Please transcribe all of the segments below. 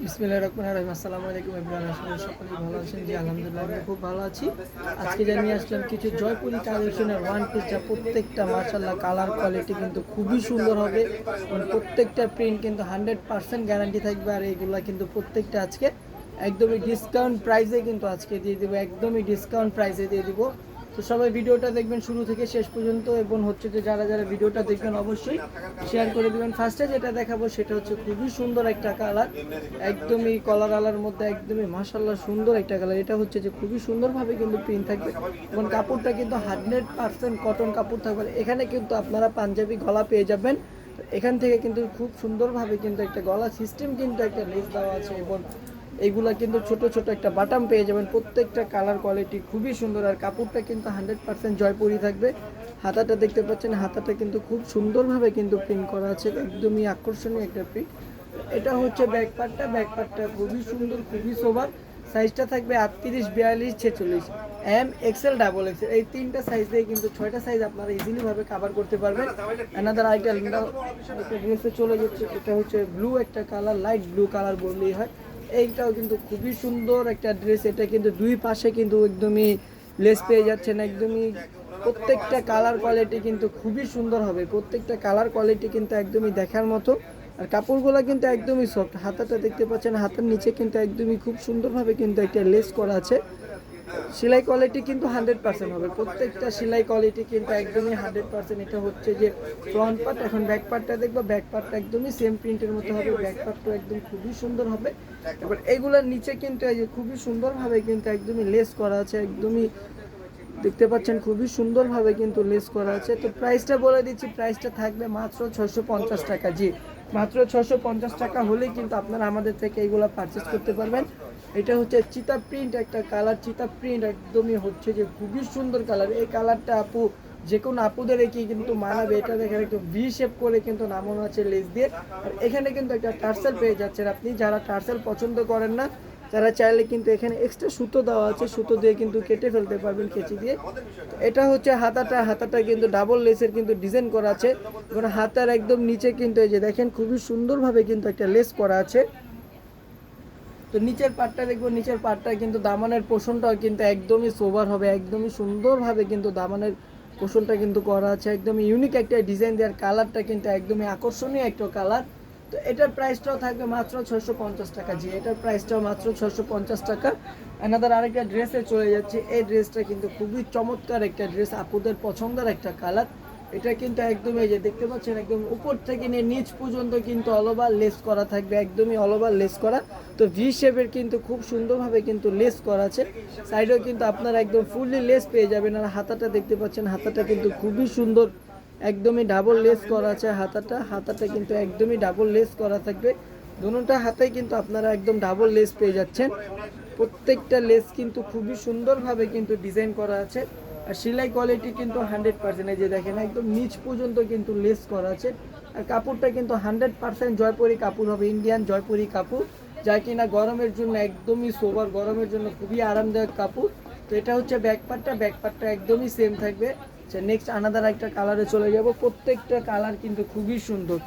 বিসমিল্লাহির রহমানির রহিম। আসসালামু আলাইকুম এভরিওয়ান। আশা করি সকলেই ভালো আছেন। জি আলহামদুলিল্লাহ আমি খুব ভালো আছি। আজকে জানিয়ে আসলাম কিছু জয়পুরি কালেকশনের ওয়ান পিস, যা প্রত্যেকটা মাশাআল্লাহ কালার কোয়ালিটি কিন্তু খুবই সুন্দর হবে এবং প্রত্যেকটা প্রিন্ট কিন্তু 100% গ্যারান্টি থাকবে। আর এইগুলা কিন্তু প্রত্যেকটা আজকে একদমই ডিসকাউন্ট প্রাইসে কিন্তু আজকে দিয়ে দেবো, একদমই ডিসকাউন্ট প্রাইসে দিয়ে দেবো। তো সবাই ভিডিওটা দেখবেন শুরু থেকে শেষ পর্যন্ত, এবং হচ্ছে যে যারা যারা ভিডিওটা দেখবেন অবশ্যই শেয়ার করে দেবেন। ফার্স্টে যেটা দেখাবো সেটা হচ্ছে খুবই সুন্দর একটা কালার, একদমই কলার আলার মধ্যে একদমই মাশাআল্লাহ সুন্দর একটা কালার। এটা হচ্ছে যে খুবই সুন্দরভাবে কিন্তু প্রিন্ট থাকবে এবং কাপড়টা কিন্তু 100% কটন কাপড় থাকবে। এখানে কিন্তু আপনারা পাঞ্জাবি গলা পেয়ে যাবেন। এখান থেকে কিন্তু খুব সুন্দরভাবে কিন্তু একটা গলা সিস্টেম কিন্তু একটা লেস দেওয়া আছে এবং এইগুলা কিন্তু ছোট ছোট একটা বাটাম পেয়ে যাবেন। প্রত্যেকটা কালার কোয়ালিটি খুবই সুন্দর আর কাপড়টা কিন্তু 100% জয়পুরি থাকবে। হাতাটা দেখতে পাচ্ছেন, হাতাটা কিন্তু খুব সুন্দরভাবে কিন্তু প্রিন্ট করা আছে, একদমই আকর্ষণীয় একটা প্রিন্ট। এটা হচ্ছে ব্যাক পার্টটা খুবই সুন্দর, খুবই সোবার। সাইজটা থাকবে 38, 42, 46, এম এক্সেল, ডাবল এক্সেল, এই তিনটা সাইজ দিয়ে কিন্তু 6টা সাইজ আপনারা ইজিলি ভাবে কভার করতে পারবেন। অ্যানাদার আইটেম একটা ড্রেসে চলে যাচ্ছে, এটা হচ্ছে ব্লু একটা কালার, লাইট ব্লু কালার বললেই হয়। এইটাও কিন্তু খুবই সুন্দর একটা ড্রেস। এটা কিন্তু দুই পাশে কিন্তু একদমই লেস পেয়ে যাচ্ছেন, একদমই প্রত্যেকটা কালার কোয়ালিটি কিন্তু খুবই সুন্দর হবে। প্রত্যেকটা কালার কোয়ালিটি কিন্তু একদমই দেখার মতো। আর কাপড়গুলো কিন্তু একদমই সফট। হাতাটা দেখতে পাচ্ছেন, হাতের নিচে কিন্তু একদমই খুব সুন্দরভাবে কিন্তু একটা লেস করা আছে। সেলাই কোয়ালিটি কিন্তু 100% হবে। প্রত্যেকটা সেলাই কোয়ালিটি কিন্তু একদমই 100%। এটা হচ্ছে যে ফ্রন্ট পার্ট। এখন ব্যাক পার্টটা দেখবো, ব্যাক পার্টটা একদমই সেম প্রিন্টের মতো হবে। ব্যাক পার্টটা একদম খুবই সুন্দর হবে। এবার এগুলোর নিচে কিন্তু এই যে খুবই সুন্দরভাবে কিন্তু একদমই লেস করা আছে, একদমই দেখতে পাচ্ছেন খুবই সুন্দরভাবে কিন্তু লেস করা আছে। তো প্রাইসটা বলে দিচ্ছি, প্রাইসটা থাকবে মাত্র 650 টাকা। জি মাত্র 650 টাকা হলেই কিন্তু আপনারা আমাদের থেকে এইগুলো পারচেস করতে পারবেন। এটা হচ্ছে চিতা প্রিন্ট একটা কালার, চিতা প্রিন্ট একদমই হচ্ছে যে খুবই সুন্দর কালার। এই কালারটা আপু যে কোনো আপুদের কি কিন্তু মানাবে। এটা দেখেন একটু ভি শেপ করে কিন্তু নামানো আছে লেস দিয়ে। আর এখানে কিন্তু একটা টার্সেল পেয়ে যাচ্ছেন আপনি। যারা টার্সেল পছন্দ করেন না তারা চাইলে কিন্তু এখানে এক্সট্রা সুতো দেওয়া আছে, সুতো দিয়ে কিন্তু কেটে ফেলতে পারবেন কেচি দিয়ে। এটা হচ্ছে হাতাটা, হাতাটা কিন্তু ডাবল লেসের কিন্তু ডিজাইন করা আছে এবং হাতার একদম নিচে কিন্তু এই যে দেখেন খুবই সুন্দরভাবে কিন্তু একটা লেস করা আছে। তো নিচের পাটটা দেখবো, নিচের পাটটা কিন্তু দামানের পোষণটাও কিন্তু একদমই সোবার হবে, একদমই সুন্দরভাবে কিন্তু দামানের পোষণটা কিন্তু করা আছে, একদমই ইউনিক একটা ডিজাইন দেওয়ার। কালারটা কিন্তু একদমই আকর্ষণীয় একটা কালার। তো এটার প্রাইসটাও থাকবে মাত্র 650 টাকা। জি এটার প্রাইসটাও মাত্র 650 টাকা। অ্যানাদার আরেকটা ড্রেসে চলে যাচ্ছে। এই ড্রেসটা কিন্তু খুবই চমৎকার একটা ড্রেস, আপুদের পছন্দের একটা কালার। এটা কিন্তু একদম এই যে দেখতে পাচ্ছেন একদম উপর থেকে নিয়ে নিচ পর্যন্ত কিন্তু অল ওভার লেস করা থাকবে, একদমই অল ওভার লেস করা। তো ভি শেপের কিন্তু খুব সুন্দরভাবে কিন্তু লেস করা আছে। সাইডেও কিন্তু আপনারা একদম ফুললি লেস পেয়ে যাবেন। আর হাতাটা দেখতে পাচ্ছেন, হাতাটা কিন্তু খুবই সুন্দর, একদমই ডাবল লেস করা আছে। হাতাটা হাতাটা কিন্তু একদমই ডাবল লেস করা থাকবে। দুটোটা হাতেই কিন্তু আপনারা একদম ডাবল লেস পেয়ে যাচ্ছেন। প্রত্যেকটা লেস কিন্তু খুবই সুন্দরভাবে কিন্তু ডিজাইন করা আছে। আর সেলাই কোয়ালিটি কিন্তু 100%। এই যে দেখেন একদম নিচ পর্যন্ত কিন্তু লেস করা আছে। আর কাপড়টা কিন্তু 100% জয়পুরি কাপড় হবে, ইন্ডিয়ান জয়পুরি কাপড়, যা কিনা গরমের জন্য একদমই সোবার, গরমের জন্য খুবই আরামদায়ক কাপড়। তো এটা হচ্ছে ব্যাকপার্টটা, ব্যাকপার্টটা একদমই সেম থাকবে। আচ্ছা নেক্সট আনাদার একটা কালারে চলে যাব। প্রত্যেকটা কালার কিন্তু খুবই সুন্দর।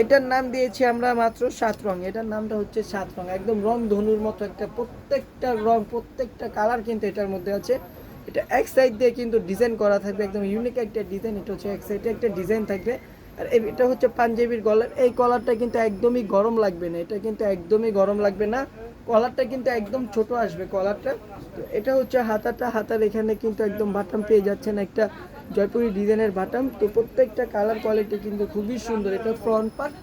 এটার নাম দিয়েছি আমরা মাত্র 7 রং। এটার নামটা হচ্ছে 7 রং, একদম রং ধনুর মতো একটা প্রত্যেকটা রং, প্রত্যেকটা কালার কিন্তু এটার মধ্যে আছে। এটা এক সাইড দিয়ে কিন্তু ডিজাইন করা থাকবে, একদম ইউনিক একটা ডিজাইন। এটা হচ্ছে এক সাইডে একটা ডিজাইন থাকবে। আর এটা হচ্ছে পাঞ্জাবির গলার। এই কলারটা কিন্তু একদমই গরম লাগবে না, এটা কিন্তু একদমই গরম লাগবে না। কলারটা কিন্তু একদম ছোট আসবে কলারটা। তো এটা হচ্ছে হাতাটা, হাতার এখানে কিন্তু একদম বাটাম পেয়ে যাচ্ছেন, একটা জয়পুরি ডিজাইনের বাটাম। তো প্রত্যেকটা কালার কোয়ালিটি কিন্তু খুবই সুন্দর। এটা ফ্রন্ট পার্ট,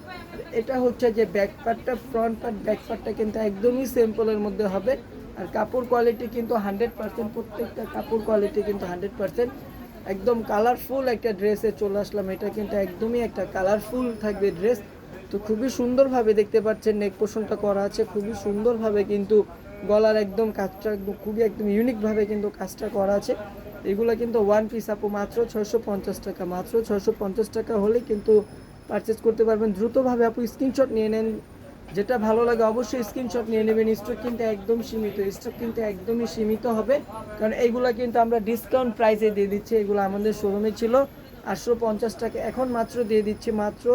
এটা হচ্ছে যে ব্যাক পার্টটা। ফ্রন্ট পার্ট ব্যাক পার্টটা কিন্তু একদমই সিম্পলের মধ্যে হবে। আর কাপড় কোয়ালিটি কিন্তু 100%, প্রত্যেকটা কাপড় কোয়ালিটি কিন্তু 100%। একদম কালারফুল একটা ড্রেসে চলে আসলাম। এটা কিন্তু একদমই একটা কালারফুল থাকবে ড্রেস। তো খুবই সুন্দরভাবে দেখতে পাচ্ছেন নেক পোর্শনটা করা আছে, খুবই সুন্দরভাবে কিন্তু গলার একদম কাজটা একদম খুবই একদম ইউনিকভাবে কিন্তু কাজটা করা আছে। এগুলো কিন্তু ওয়ান পিস আপু মাত্র 650 টাকা। মাত্র 650 টাকা হলে কিন্তু পারচেস করতে পারবেন। দ্রুতভাবে আপু স্ক্রিনশট নিয়ে নেন, যেটা ভালো লাগে অবশ্যই স্ক্রিনশট নিয়ে নেবেন। স্টক কিন্তু একদম সীমিত, স্টক কিন্তু একদমই সীমিত হবে, কারণ এইগুলো কিন্তু আমরা ডিসকাউন্ট প্রাইসে দিয়ে দিচ্ছি। এগুলো আমাদের শোরুমে ছিল 850 টাকা, এখন মাত্র দিয়ে দিচ্ছি মাত্র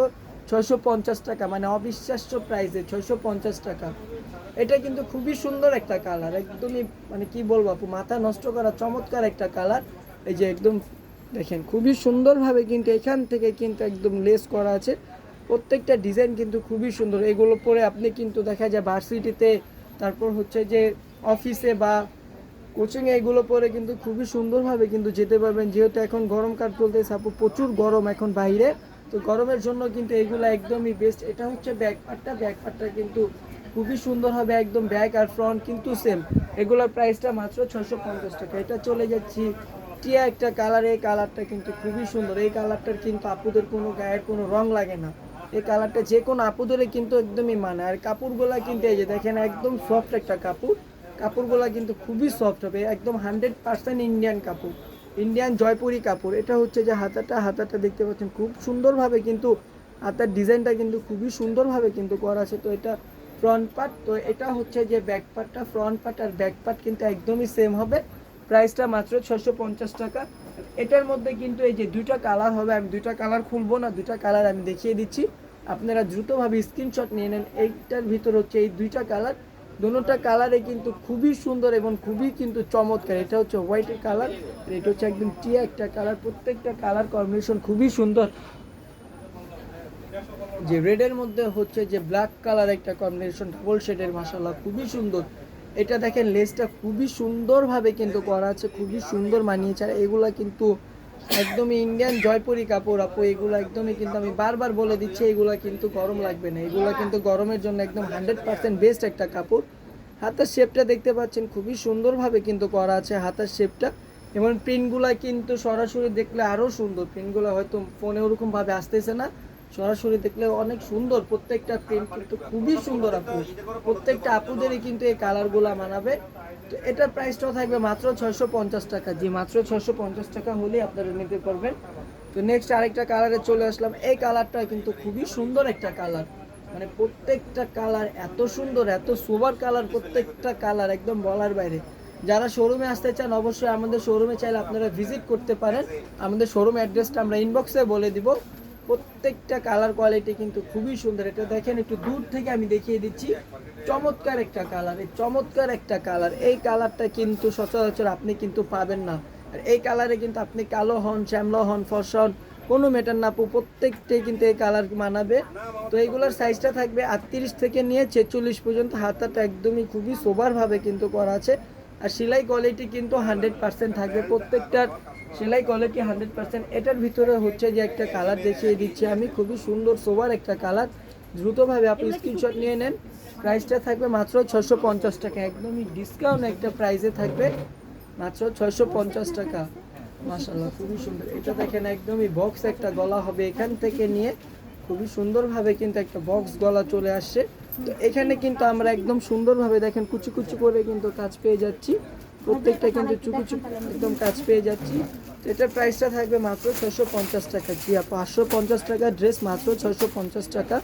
650 টাকা, মানে অবিশ্বাস্য প্রাইসে 650 টাকা। এটা কিন্তু খুবই সুন্দর একটা কালার, একদমই মানে কি বলবো আপু, মাথা নষ্ট করা চমৎকার একটা কালার। এই যে একদম দেখেন খুবই সুন্দরভাবে কিন্তু এখান থেকে কিন্তু একদম লেস করা আছে, প্রত্যেকটা ডিজাইন কিন্তু খুবই সুন্দর। এগুলো পরে আপনি কিন্তু দেখা যায় ভার্সিটিতে, তারপর হচ্ছে যে অফিসে বা কোচিংয়ে এগুলো পরে কিন্তু খুবই সুন্দরভাবে কিন্তু যেতে পারবেন, যেহেতু এখন গরমকাল চলতেছে আপু, প্রচুর গরম এখন বাইরে, তো গরমের জন্য কিন্তু এগুলো একদমই বেস্ট। এটা হচ্ছে ব্যাক পার্টটা কিন্তু খুবই সুন্দর হবে, একদম ব্যাক আর ফ্রন্ট কিন্তু সেম। এগুলোর প্রাইসটা মাত্র 650 টাকা। এটা চলে যাচ্ছি টিয়া একটা কালার, এই কালারটা কিন্তু খুবই সুন্দর। এই কালারটার কিন্তু আপুদের কোনো গায়ের কোনো রং লাগে না, এই কালারটা যে কোনো আপুদের কিন্তু একদমই মানে। আর কাপড়গুলা কিন্তু এই যে দেখেন একদম সফট একটা কাপড়, কাপড়গুলা কিন্তু খুবই সফট হবে, একদম 100% ইন্ডিয়ান কাপড়, ইন্ডিয়ান জয়পুরি কাপড়। এটা হচ্ছে যে হাতাটা দেখতে পাচ্ছেন খুব সুন্দরভাবে কিন্তু হাতার ডিজাইনটা কিন্তু খুবই সুন্দরভাবে কিন্তু করা আছে। তো এটা ফ্রন্ট পার্ট, তো এটা হচ্ছে যে ব্যাক পার্টটা, ফ্রন্ট পার্ট আর ব্যাক পার্ট কিন্তু একদমই সেম হবে, প্রাইসটা মাত্র 650 টাকা। এটার মধ্যে কিন্তু এই যে দুইটা কালার হবে, আমি দুইটা কালার খুলবো না, দুইটা কালার আমি দেখিয়ে দিচ্ছি, আপনারা দ্রুতভাবে স্ক্রিনশট নিয়ে নেন। এইটার ভিতর হচ্ছে এই দুইটা কালার, দুটোটা কালারে কিন্তু খুবই সুন্দর এবং খুবই কিন্তু চমৎকার। এটা হচ্ছে হোয়াইটের কালার, এটা হচ্ছে একদম টিয়া একটা কালার, প্রত্যেকটা কালার কম্বিনেশন খুবই সুন্দর। যে রেডের মধ্যে হচ্ছে যে ব্ল্যাক কালার একটা কম্বিনেশন, ডাবল শেডের, মাশাআল্লাহ খুবই সুন্দর। এটা দেখেন লেসটা খুবই সুন্দরভাবে কিন্তু করা আছে, খুবই সুন্দর মানিয়েছে। আর এগুলা কিন্তু একদমই ইন্ডিয়ান জয়পুরি কাপড় আপু, এগুলো একদমই কিন্তু আমি বারবার বলে দিচ্ছি, এগুলা কিন্তু গরম লাগবে না, এগুলা কিন্তু গরমের জন্য একদম 100% বেস্ট একটা কাপড়। হাতার শেপটা দেখতে পাচ্ছেন খুবই সুন্দরভাবে কিন্তু করা আছে হাতার শেপটা, এবং প্রিন্টগুলা কিন্তু সরাসরি দেখলে আরও সুন্দর। প্রিন্টগুলো হয়তো ফোনে ওরকমভাবে আসতেছে না, সরাসরি দেখলে অনেক সুন্দর, প্রত্যেকটা প্রিন্ট কিন্তু খুবই সুন্দর আপু, প্রত্যেকটা আপুদেরই কিন্তু এই কালারগুলা মানাবে। তো এটার প্রাইসটাও থাকবে মাত্র 650 টাকা, জি মাত্র 650 টাকা হলেই আপনারা নিতে পারবেন। তো নেক্সট আরেকটা কালারে চলে আসলাম, এই কালারটা কিন্তু খুবই সুন্দর একটা কালার, মানে প্রত্যেকটা কালার এত সুন্দর, এত সোবার কালার, প্রত্যেকটা কালার একদম বলার বাইরে। যারা শোরুমে আসতে চান অবশ্যই আমাদের শোরুমে চাইলে আপনারা ভিজিট করতে পারেন, আমাদের শোরুম অ্যাড্রেসটা আমরা ইনবক্সে বলে দিব। প্রত্যেকটা কালার কোয়ালিটি কিন্তু খুবই সুন্দর। এটা দেখেন একটু দূর থেকে আমি দেখিয়ে দিচ্ছি, চমৎকার একটা কালার, এই চমৎকার একটা কালার, এই কালারটা কিন্তু সচরাচর আপনি কিন্তু পাবেন না। আর এই কালারে কিন্তু আপনি কালো হন, শ্যামলা হন, ফর্সা হন, কোনো ম্যাটার না আপু, প্রত্যেকটাই কিন্তু এই কালার মানাবে। তো এইগুলোর সাইজটা থাকবে 38 থেকে নিয়ে 46 পর্যন্ত, হাতাটা একদমই খুবই সোবারভাবে কিন্তু করা আছে। আর সেলাই কোয়ালিটি কিন্তু 100% থাকবে, প্রত্যেকটার সেলাই কোয়ালিটি 100%। এটার ভিতরে হচ্ছে যে একটা কালার দেখিয়ে দিচ্ছি আমি, খুবই সুন্দর সোবার একটা কালার, দ্রুতভাবে আপনি স্ক্রিনশট নিয়ে নেন। প্রাইসটা থাকবে মাত্র 650 টাকা, একদমই ডিসকাউন্ট একটা প্রাইসে থাকবে, মাত্র 650 টাকা। মাশাআল্লাহ খুবই সুন্দর। এটা দেখেন একদমই বক্স একটা গলা হবে, এখান থেকে নিয়ে খুবই সুন্দরভাবে কিন্তু একটা বক্স গলা চলে আসছে। তো এখানে কিন্তু আমরা একদম সুন্দরভাবে দেখেন কুচি কুচি করে কিন্তু কাজ পেয়ে যাচ্ছি, প্রত্যেকটা কিন্তু চুকু চুকু একদম কাজ পেয়ে যাচ্ছি। তো এটার প্রাইসটা থাকবে মাত্র 650 টাকা, জি 550 টাকা ড্রেস, মাত্র 650 টাকা।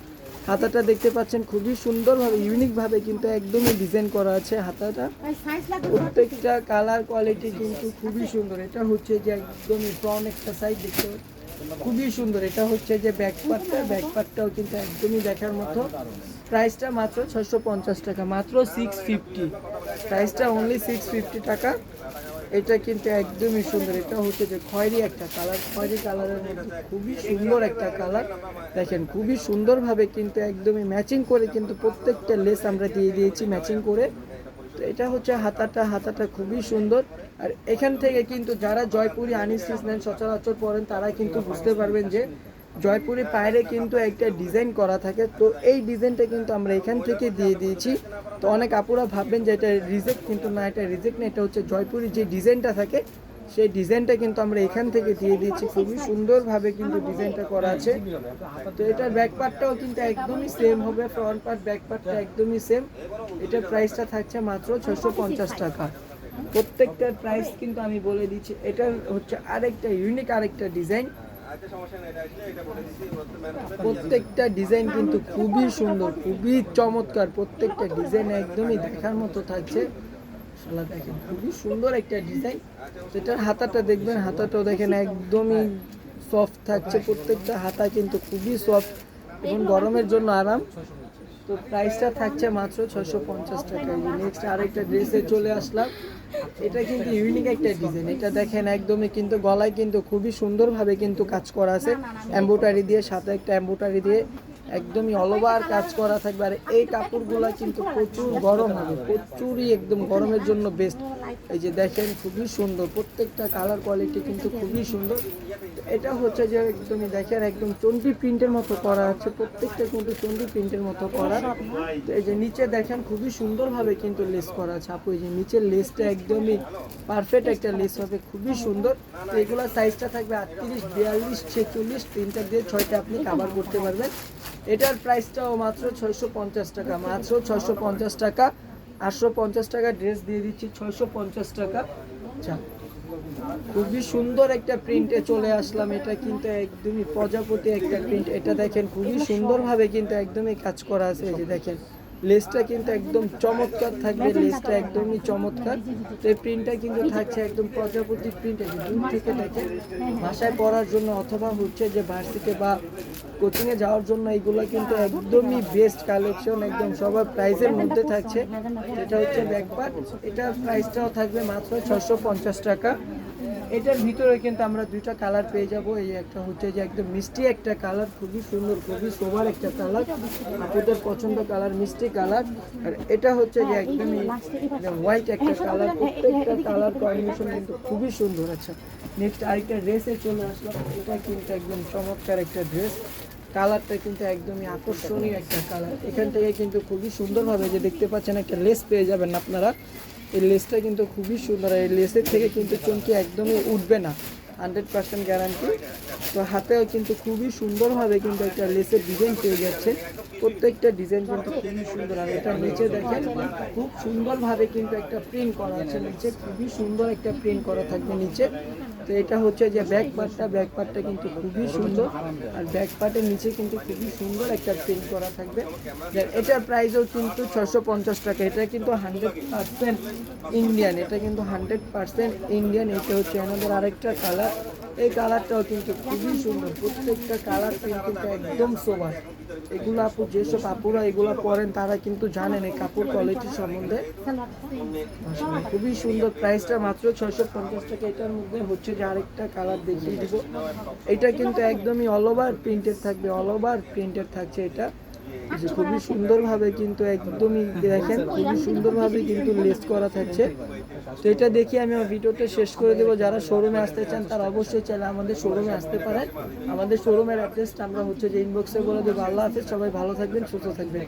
হাতাটা দেখতে পাচ্ছেন খুবই সুন্দরভাবে ইউনিকভাবে কিন্তু একদমই ডিজাইন করা আছে হাতাটা, প্রত্যেকটা কালার কোয়ালিটি কিন্তু খুবই সুন্দর। এটা হচ্ছে যে একদমই ফ্রন্ট একটা সাইড দেখতে খুবই সুন্দর। এটা হচ্ছে যে ব্যাক পার্টটাও কিন্তু একদমই দেখার মতো। প্রাইসটা মাত্র 650 টাকা, মাত্র 650, প্রাইসটা অনলি 650 টাকা। এটা কিন্তু একদমই সুন্দর। এটা হচ্ছে যে খয়েরি একটা কালার, খয়েরি কালারের মধ্যে খুবই সুন্দর একটা কালার, দেখেন খুবই সুন্দরভাবে কিন্তু একদমই ম্যাচিং করে কিন্তু প্রত্যেকটা লেস আমরা দিয়ে দিয়েছি ম্যাচিং করে। তো এটা হচ্ছে হাতাটা খুবই সুন্দর। আর এখান থেকে কিন্তু যারা জয়পুরি আনিস্টিচ নেন সচরাচর পরেন, তারা কিন্তু বুঝতে পারবেন যে জয়পুরি পায়রে কিন্তু একটা ডিজাইন করা থাকে। তো এই ডিজাইনটা কিন্তু আমরা এখান থেকে দিয়ে দিয়েছি। তো অনেক আপুরা ভাববেন যে এটা রিজেক্ট, কিন্তু না, এটা রিজেক্ট না, এটা হচ্ছে জয়পুরি যে ডিজাইনটা থাকে সেই ডিজাইনটা কিন্তু আমরা এখান থেকে দিয়ে দিয়েছি, খুবই সুন্দরভাবে কিন্তু ডিজাইনটা করা আছে। তো এটার ব্যাক পার্টটাও কিন্তু একদমই সেম হবে, ফ্রন্ট পার্ট ব্যাক পার্টটা একদমই সেম। এটার প্রাইসটা থাকছে মাত্র 650 টাকা। প্রত্যেকটার প্রাইস কিন্তু আমি বলে দিচ্ছি। এটা হচ্ছে আরেকটা ইউনিক আরেকটা ডিজাইন, প্রত্যেকটা ডিজাইন কিন্তু খুবই সুন্দর, খুবই চমৎকার, প্রত্যেকটা ডিজাইন একদমই দেখার মতো থাকছে। দেখেন খুবই সুন্দর একটা ডিজাইন। এটার হাতাটা দেখবেন, হাতাটাও দেখেন একদমই সফট থাকছে, প্রত্যেকটা হাতা কিন্তু খুবই সফট। এবং গরমের জন্য আরাম। তো প্রাইসটা থাকছে মাত্র 650 টাকা। নেক্সট আরেকটা ড্রেসে চলে আসলাম। এটা কিন্তু ইউনিক একটা ডিজাইন। এটা দেখেন একদমই কিন্তু গলায় কিন্তু খুবই সুন্দরভাবে কিন্তু কাজ করা আছে এমব্রয়ডারি দিয়ে, সাথে একটা এমব্রয়ডারি দিয়ে একদমই অল ওভার কাজ করা থাকবে। আর এই কাপড়গুলো কিন্তু প্রচুর গরম হবে, প্রচুরই একদম গরমের জন্য বেস্ট। এই যে দেখেন খুবই সুন্দর, প্রত্যেকটা কালার কোয়ালিটি কিন্তু খুবই সুন্দর। এটা হচ্ছে যে একদমই দেখেন একদম চন্ডি প্রিন্টের মতো করা আছে, প্রত্যেকটা কিন্তু চন্ডি প্রিন্টের মতো করা। তো এই যে নিচে দেখেন খুবই সুন্দরভাবে কিন্তু লেস করা আছে আপু। এই যে নিচের লেসটা একদমই পারফেক্ট একটা লেস হবে, খুবই সুন্দর। তো এগুলোর সাইজটা থাকবে 38, 42, 46, তিনটা দিয়ে 6টা আপনি কাভার করতে পারবেন। এটার প্রাইসটাও মাত্র 650 টাকা, মাত্র 650 টাকা। 850 টাকা ড্রেস দিয়ে দিচ্ছি 650 টাকা। আচ্ছা, খুবই সুন্দর একটা প্রিন্টে চলে আসলাম। এটা কিন্তু একদমই প্রজাপতি একটা প্রিন্ট। এটা দেখেন খুবই সুন্দরভাবে কিন্তু একদমই কাজ করা আছে। এই যে দেখেন লেসটা কিন্তু একদম চমৎকার থাকবে, লেসটা একদমই চমৎকার। তো এই প্রিন্টটা কিন্তু থাকছে একদম প্রজাপতি প্রিন্ট। দূর থেকে দেখেন বাসায় পরার জন্য অথবা হচ্ছে যে ভার্সিটি বা কোচিংয়ে যাওয়ার জন্য এইগুলো কিন্তু একদমই বেস্ট কালেকশন, একদম সবার প্রাইসের মধ্যে থাকছে। এটা হচ্ছে ব্যাকপার্ট, এটার প্রাইসটাও থাকবে মাত্র 650 টাকা। এটার ভিতরে কিন্তু আমরা দুইটা কালার পেয়ে যাব। এই একটা হচ্ছে যে একদম মিষ্টি একটা কালার, খুবই সুন্দর, খুবই সোবার একটা কালার, আপনাদের পছন্দ কালার, মিষ্টি কালার। আর এটা হচ্ছে যে একদমই হোয়াইট একটা কালার। প্রত্যেকটা কালার কম্বিনেশন কিন্তু খুবই সুন্দর। আচ্ছা, নেক্সট আরেকটা ড্রেসে চলে আসলাম। এটা কিন্তু একদম চমৎকার একটা ড্রেস, কালারটা কিন্তু একদমই আকর্ষণীয় একটা কালার। এখান থেকে কিন্তু খুবই সুন্দরভাবে যে দেখতে পাচ্ছেন একটা লেস পেয়ে যাবেন আপনারা। এই লেসটা কিন্তু খুবই সুন্দর, এই লেসের থেকে কিন্তু চমকি একদমই উঠবে না, 100% গ্যারান্টি। তো হাতেও কিন্তু খুবই সুন্দরভাবে কিন্তু একটা লেসের ডিজাইন পেয়ে যাচ্ছে, প্রত্যেকটা ডিজাইন কিন্তু খুবই সুন্দর। আর এটা নিচে দেখেন খুব সুন্দরভাবে কিন্তু একটা প্রিন্ট করা আছে, নিচে খুবই সুন্দর একটা প্রিন্ট করা থাকবে নিচে। তো এটা হচ্ছে যে ব্যাক পার্টটা কিন্তু খুবই সুন্দর। আর ব্যাক পার্টের নিচে কিন্তু খুবই সুন্দর একটা প্রিন্ট করা থাকবে। এটার প্রাইসও কিন্তু 650 টাকা। এটা কিন্তু 100% ইন্ডিয়ান, এটা কিন্তু 100% ইন্ডিয়ান। এটা হচ্ছে আমাদের আরেকটা কালার, এই কালারটাও কিন্তু খুবই সুন্দর। প্রত্যেকটা কালার কিন্তু একদম সোবার। এগুলো আপু যেসব আপুরা এগুলো পরেন তারা কিন্তু জানেন এই কাপড় কোয়ালিটির সম্বন্ধে। খুবই সুন্দর, প্রাইসটা মাত্র 650 টাকা। এটার মধ্যে হচ্ছে যে আরেকটা কালার দেখিয়ে দিব। এটা কিন্তু একদমই অল ওভার প্রিন্টেড থাকবে, অল ওভার প্রিন্টেড থাকছে। এটা যে খুবই সুন্দরভাবে কিন্তু একদমই দেখেন খুবই সুন্দরভাবে কিন্তু লেস করা থাকছে। তো এটা দেখি আমি আমার ভিডিওটা শেষ করে দেবো। যারা শোরুমে আসতে চান তারা অবশ্যই চাইলে আমাদের শোরুমে আসতে পারেন। আমাদের শোরুমের অ্যাড্রেসটা আমরা হচ্ছে যে ইনবক্সে বলে দেবো। আল্লাহ হাফেজ, সবাই ভালো থাকবেন, সুস্থ থাকবেন।